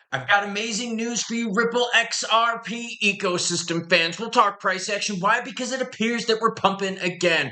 I've got amazing news for you, Ripple XRP ecosystem fans. We'll talk price action. Why? Because it appears that we're pumping again.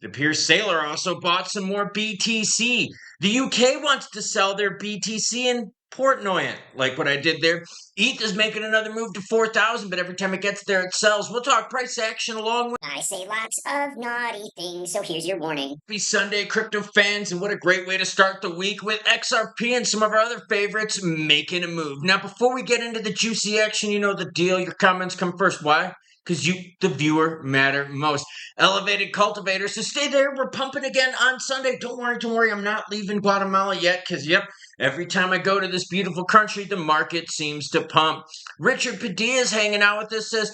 It appears Saylor also bought some more BTC. The UK wants to sell their BTC in Portnoy, like what I did there. ETH is making another move to 4,000, but every time it gets there, it sells. We'll talk price action along with. I say lots of naughty things, so here's your warning. Happy Sunday, crypto fans, and what a great way to start the week with XRP and some of our other favorites making a move. Now, before we get into the juicy action, you know the deal. Your comments come first. Why? Because you, the viewer, matter most. Elevated cultivators, so stay there. We're pumping again on Sunday. Don't worry. I'm not leaving Guatemala yet because, yep, every time I go to this beautiful country, the market seems to pump. Richard Padilla's hanging out with us, says,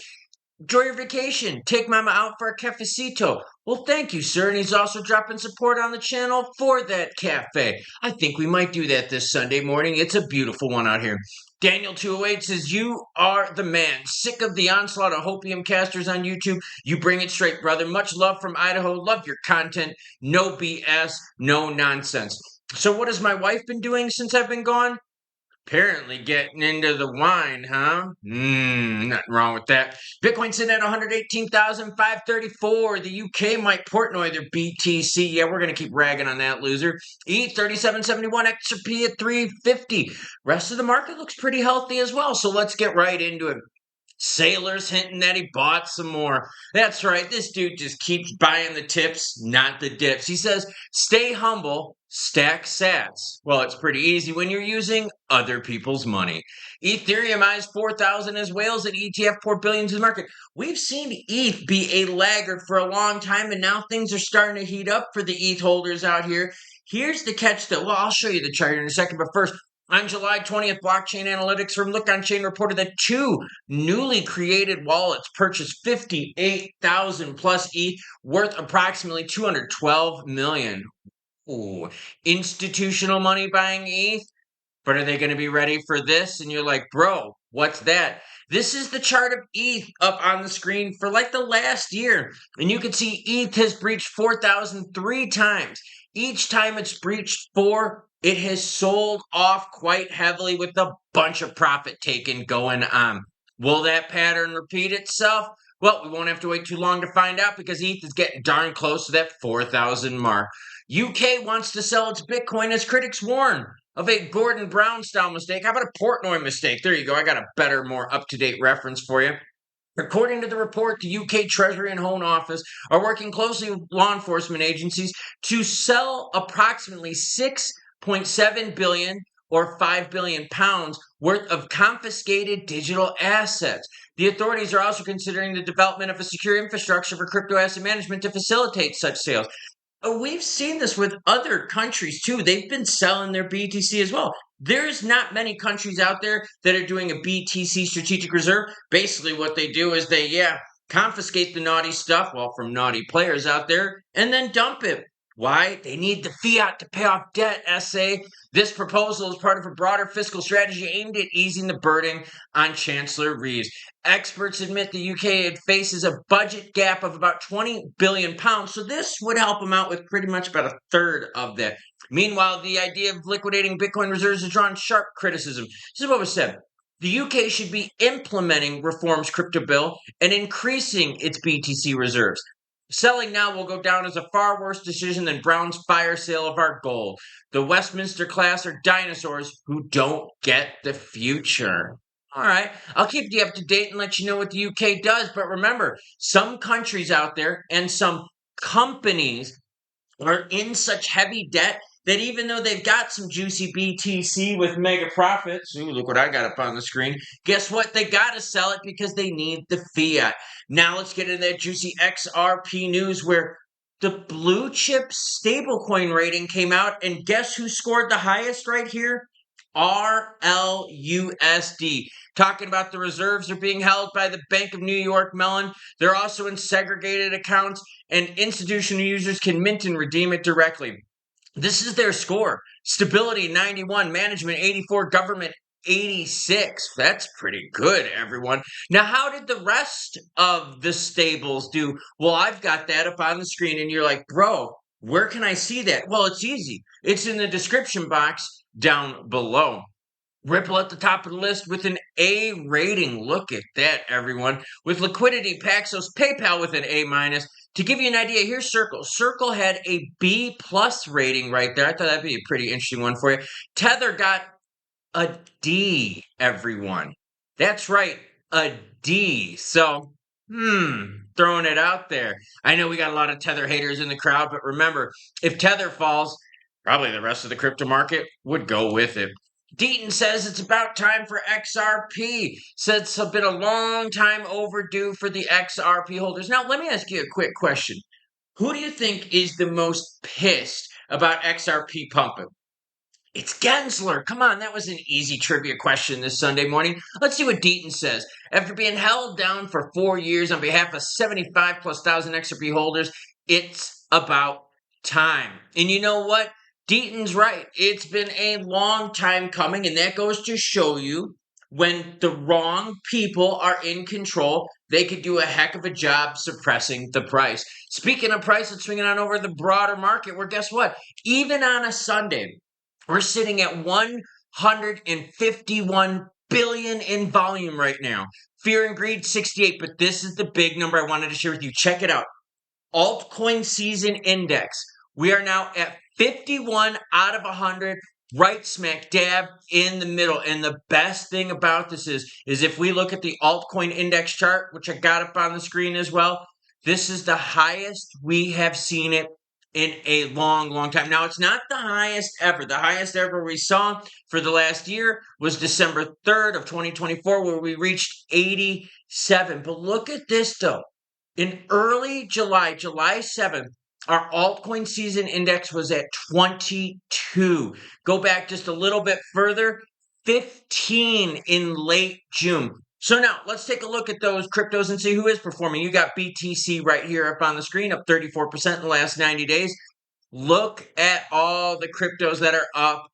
enjoy your vacation. Take mama out for a cafecito. Well, thank you, sir. And he's also dropping support on the channel for that cafe. I think we might do that this Sunday morning. It's a beautiful one out here. Daniel208 says, you are the man. Sick of the onslaught of hopium casters on YouTube. You bring it straight, brother. Much love from Idaho. Love your content. No BS, no nonsense. So what has my wife been doing since I've been gone? Apparently getting into the wine, huh? Nothing wrong with that. Bitcoin sitting at 118,534. The UK might Portnoy their BTC. Yeah, we're going to keep ragging on that loser. ETH 3771, XRP at 350. Rest of the market looks pretty healthy as well, so let's get right into it. Saylor's hinting that he bought some more. That's right, this dude just keeps buying the tips, not the dips. He says, stay humble, stack sats. Well, it's pretty easy when you're using other people's money. Ethereum eyes 4,000 as whales and ETF pour billions in the market. We've seen ETH be a laggard for a long time, and now things are starting to heat up for the ETH holders out here. Here's the catch though. Well, I'll show you the chart in a second, but first, on July 20th, blockchain analytics from Look On Chain reported that two newly created wallets purchased 58,000 plus ETH, worth approximately 212 million. Ooh, institutional money buying ETH? But are they going to be ready for this? And you're like, bro, what's that? This is the chart of ETH up on the screen for like the last year. And you can see ETH has breached 4,000 3 times. Each time it's breached 4, it has sold off quite heavily with a bunch of profit taken going on. Will that pattern repeat itself? Well, we won't have to wait too long to find out because ETH is getting darn close to that 4,000 mark. UK wants to sell its Bitcoin as critics warn of a Gordon Brown style mistake. How about a Portnoy mistake? There you go. I got a better, more up-to-date reference for you. According to the report, the UK Treasury and Home Office are working closely with law enforcement agencies to sell approximately 6.7 billion or 5 billion pounds worth of confiscated digital assets. The authorities are also considering the development of a secure infrastructure for crypto asset management to facilitate such sales. We've seen this with other countries too. They've been selling their BTC as well. There's not many countries out there that are doing a BTC strategic reserve. Basically what they do is they, confiscate the naughty stuff, well, from naughty players out there, and then dump it. Why? They need the fiat to pay off debt, SA. This proposal is part of a broader fiscal strategy aimed at easing the burden on Chancellor Reeves. Experts admit the UK faces a budget gap of about 20 billion pounds, so this would help them out with pretty much about a third of that. Meanwhile, the idea of liquidating Bitcoin reserves has drawn sharp criticism. This is what was said. The UK should be implementing reforms crypto bill and increasing its BTC reserves. Selling now will go down as a far worse decision than Brown's fire sale of our gold. The Westminster class are dinosaurs who don't get the future. All right, I'll keep you up to date and let you know what the UK does. But remember, some countries out there and some companies are in such heavy debt that even though they've got some juicy BTC with mega profits, ooh, look what I got up on the screen, guess what? They got to sell it because they need the fiat. Now let's get into that juicy XRP news where the blue chip stablecoin rating came out, and guess who scored the highest right here? RLUSD. Talking about the reserves are being held by the Bank of New York Mellon. They're also in segregated accounts, and institutional users can mint and redeem it directly. This is their score. Stability 91, management 84, government 86. That's pretty good, everyone. Now, how did the rest of the stables do? Well, I've got that up on the screen, and you're like, bro, where can I see that? Well, it's easy. It's in the description box down below. Ripple at the top of the list with an A rating. Look at that, everyone. With liquidity, Paxos, PayPal with an A minus. To give you an idea, here's Circle. Circle had a B plus rating right there. I thought that'd be a pretty interesting one for you. Tether got a D, everyone. That's right, a D. So, throwing it out there. I know we got a lot of Tether haters in the crowd, but remember, if Tether falls, probably the rest of the crypto market would go with it. Deaton says it's about time for XRP. Says it's been a long time overdue for the XRP holders. Now, let me ask you a quick question. Who do you think is the most pissed about XRP pumping? It's Gensler. Come on, that was an easy trivia question this Sunday morning. Let's see what Deaton says. After being held down for 4 years on behalf of 75 plus thousand XRP holders, it's about time. And you know what? Deaton's right. It's been a long time coming, and that goes to show you when the wrong people are in control, they could do a heck of a job suppressing the price. Speaking of price, let's swing it on over the broader market, where guess what? Even on a Sunday, we're sitting at 151 billion in volume right now. Fear and greed 68, but this is the big number I wanted to share with you. Check it out. Altcoin season index. We are now at 51 out of 100, right smack dab in the middle. And the best thing about this is if we look at the altcoin index chart, which I got up on the screen as well, this is the highest we have seen it in a long, long time. Now, it's not the highest ever. The highest ever we saw for the last year was December 3rd of 2024, where we reached 87. But look at this, though. In early July, July 7th, our altcoin season index was at 22. Go back just a little bit further, 15 in late June. So now let's take a look at those cryptos and see who is performing. You got BTC right here up on the screen, up 34% in the last 90 days. Look at all the cryptos that are up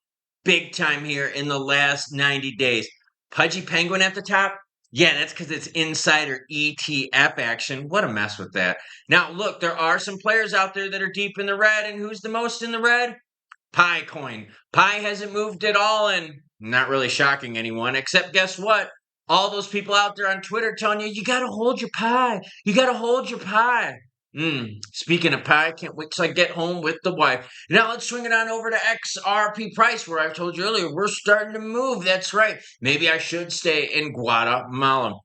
big time here in the last 90 days. Pudgy Penguin at the top. Yeah, that's because it's insider ETF action. What a mess with that. Now, look, there are some players out there that are deep in the red, and who's the most in the red? Picoin. Pi hasn't moved at all, and not really shocking anyone, except guess what? All those people out there on Twitter telling you, you got to hold your pie. You got to hold your pie. Speaking of pie, can't wait till I get home with the wife. Now let's swing it on over to XRP price, where I told you earlier, we're starting to move. That's right. Maybe I should stay in Guatemala.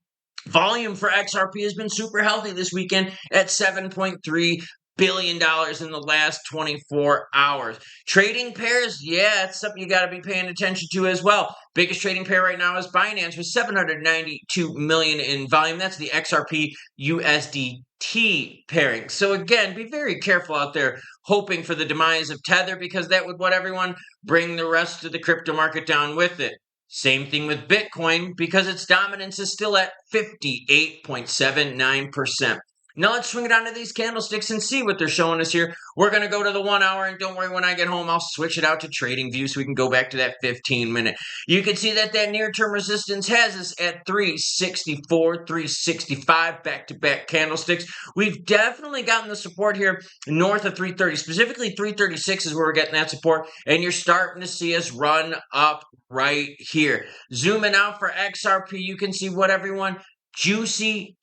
Volume for XRP has been super healthy this weekend at $7.3 billion in the last 24 hours. Trading pairs, yeah, it's something you got to be paying attention to as well. Biggest trading pair right now is Binance with 792 million in volume. That's the XRP USDT pairing. So again, be very careful out there hoping for the demise of Tether, because that would bring the rest of the crypto market down with it. Same thing with Bitcoin, because its dominance is still at 58.79%. Now let's swing it onto these candlesticks and see what they're showing us here. We're going to go to the 1 hour, and don't worry, when I get home, I'll switch it out to trading view so we can go back to that 15-minute. You can see that near-term resistance has us at 364, 365 back-to-back candlesticks. We've definitely gotten the support here north of 330. Specifically, 336 is where we're getting that support, and you're starting to see us run up right here. Zooming out for XRP, you can see what, everyone? Juicy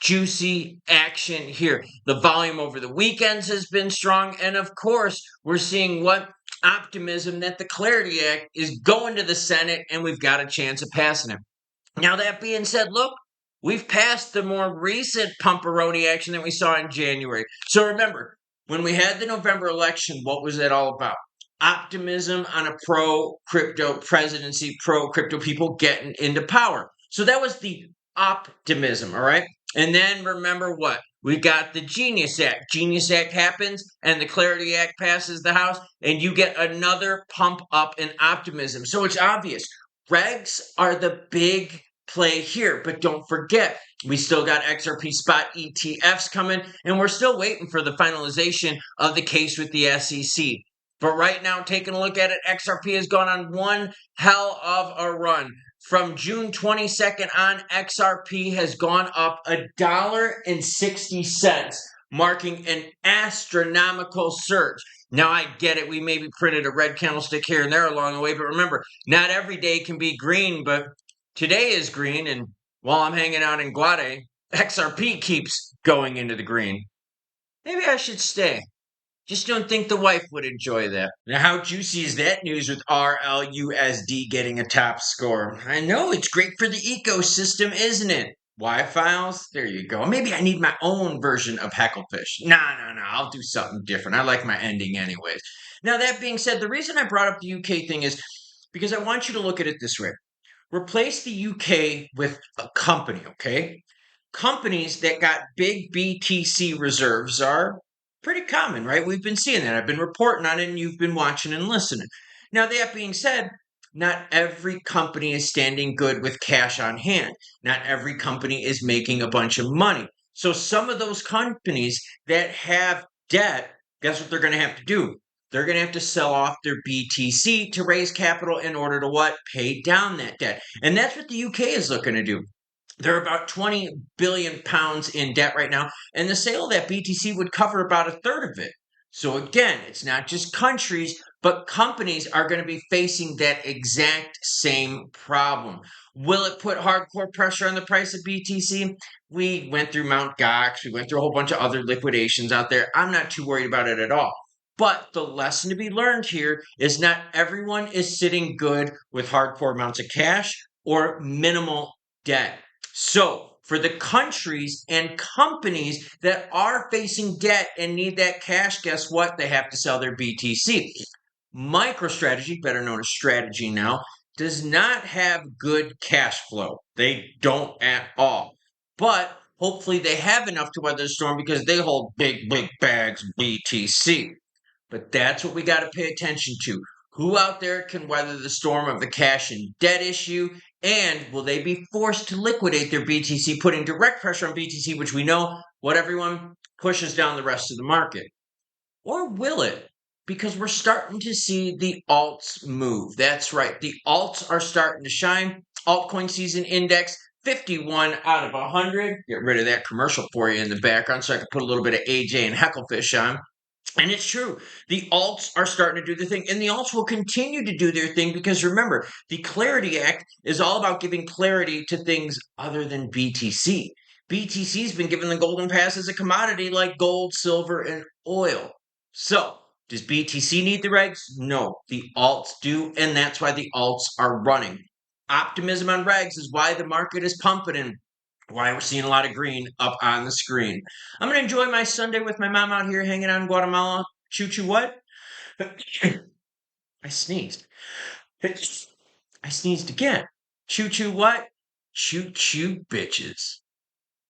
action here. The volume over the weekends has been strong, and of course, we're seeing what? Optimism that the Clarity Act is going to the Senate, and we've got a chance of passing it. Now, that being said, look, we've passed the more recent pumperoni action that we saw in January. So remember, when we had the November election, what was that all about? Optimism on a pro-crypto presidency, pro-crypto people getting into power. So that was the optimism, all right? And then remember what? We got the Genius Act. Genius Act happens, and the Clarity Act passes the House, and you get another pump up in optimism. So it's obvious. Regs are the big play here, but don't forget, we still got XRP spot ETFs coming, and we're still waiting for the finalization of the case with the SEC. But right now, taking a look at it, XRP has gone on one hell of a run. From June 22nd on, XRP has gone up $1.60, marking an astronomical surge. Now, I get it. We maybe printed a red candlestick here and there along the way, but remember, not every day can be green, but today is green. And while I'm hanging out in Guade, XRP keeps going into the green. Maybe I should stay. Just don't think the wife would enjoy that. Now, how juicy is that news with RLUSD getting a top score? I know, it's great for the ecosystem, isn't it? Y-Files? There you go. Maybe I need my own version of Hecklefish. Nah, I'll do something different. I like my ending anyways. Now, that being said, the reason I brought up the UK thing is because I want you to look at it this way. Replace the UK with a company, okay? Companies that got big BTC reserves are pretty common, right? We've been seeing that. I've been reporting on it and you've been watching and listening. Now, that being said, not every company is standing good with cash on hand. Not every company is making a bunch of money. So some of those companies that have debt, guess what they're going to have to do? They're going to have to sell off their BTC to raise capital in order to what? Pay down that debt. And that's what the UK is looking to do. They're about 20 billion pounds in debt right now, and the sale of that BTC would cover about a third of it. So again, it's not just countries, but companies are going to be facing that exact same problem. Will it put hardcore pressure on the price of BTC? We went through Mt. Gox, we went through a whole bunch of other liquidations out there. I'm not too worried about it at all. But the lesson to be learned here is not everyone is sitting good with hardcore amounts of cash or minimal debt. So, for the countries and companies that are facing debt and need that cash, guess what? They have to sell their BTC. MicroStrategy, better known as Strategy now, does not have good cash flow. They don't at all. But hopefully they have enough to weather the storm because they hold big bags of BTC. But that's what we got to pay attention to. Who out there can weather the storm of the cash and debt issue? And will they be forced to liquidate their BTC, putting direct pressure on BTC, which we know what everyone pushes down the rest of the market? Or will it? Because we're starting to see the alts move. That's right. The alts are starting to shine. Altcoin season index 51 out of 100. Get rid of that commercial for you in the background so I can put a little bit of AJ and Hecklefish on. And it's true. The alts are starting to do their thing, and the alts will continue to do their thing because remember, the Clarity Act is all about giving clarity to things other than BTC. BTC's been given the golden pass as a commodity like gold, silver, and oil. So, does BTC need the regs? No, the alts do, and that's why the alts are running. Optimism on regs is why the market is pumping and why we're seeing a lot of green up on the screen. I'm going to enjoy my Sunday with my mom out here hanging out in Guatemala. Choo choo what? I sneezed. I sneezed again. Choo choo what? Choo choo bitches.